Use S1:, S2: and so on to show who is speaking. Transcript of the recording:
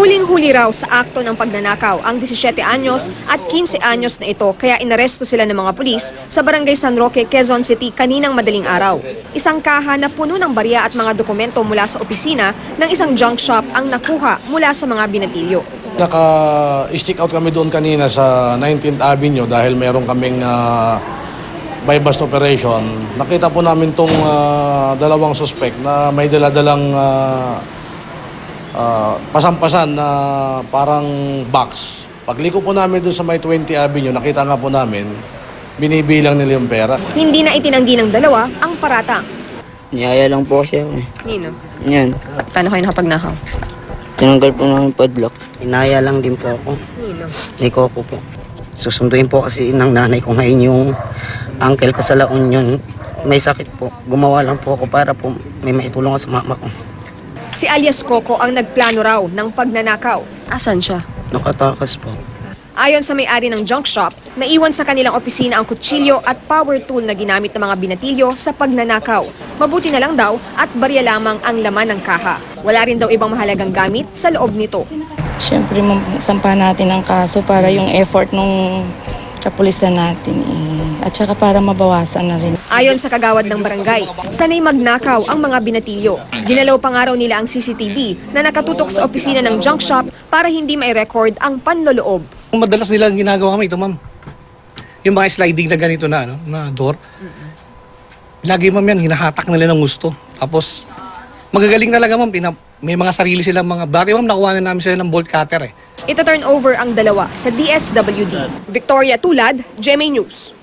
S1: Huling-huli raw sa akto ng pagnanakaw ang 17 anyos at 15 anyos na ito kaya inaresto sila ng mga pulis sa Barangay San Roque, Quezon City kaninang madaling araw. Isang kaha na puno ng barya at mga dokumento mula sa opisina ng isang junk shop ang nakuha mula sa mga binatilyo.
S2: Naka-stick out kami doon kanina sa 19th Avenue dahil meron kaming buy-bust operation. Nakita po namin itong dalawang suspect na may daladalang pasampasan na parang box. Pagliko po namin doon sa may 20 Avenue, nakita nga po namin, binibilang nila yung pera.
S1: Hindi na itinanggi ng dalawa ang paratang.
S3: Niyaya lang po kasi ako eh.
S1: Nino?
S3: Yan.
S1: Paano kayo nakapagnakaw?
S3: Tinanggal po namin padlock. Inaya lang din po ako.
S1: Nino?
S3: Ni Coco po. Susunduin po kasi ng nanay ko ngayon yung uncle ko sa La Union. May sakit po. Gumawa lang po ako para po may maitulong sa mama ko.
S1: Si alias Coco ang nagplano raw ng pagnanakaw. Asan siya?
S3: Nakatakas po.
S1: Ayon sa may-ari ng junk shop, naiwan sa kanilang opisina ang kutsilyo at power tool na ginamit ng mga binatilyo sa pagnanakaw. Mabuti na lang daw at barya lamang ang laman ng kaha. Wala rin daw ibang mahalagang gamit sa loob nito.
S4: Siyempre, sampa natin ang kaso para yung effort nung kapulisan natin at saka para mabawasan na rin.
S1: Ayon sa kagawad ng barangay, sanay magnakaw ang mga binatilyo. Ginalaw pa nga raw nila ang CCTV na nakatutok sa opisina ng junk shop para hindi mai-record ang panloloob.
S5: Madalas nilang ginagawa kami ito, ma'am. Yung mga sliding na ganito na, na door. Lagi, ma'am, yan, hinahatak nila ng gusto. Tapos, magagaling talaga, ma'am. May mga sarili silang mga... Dati, ma'am, nakuha na namin sila ng bolt cutter, eh.
S1: Ita-turn over ang dalawa sa DSWD. Victoria Tulad, GMA News.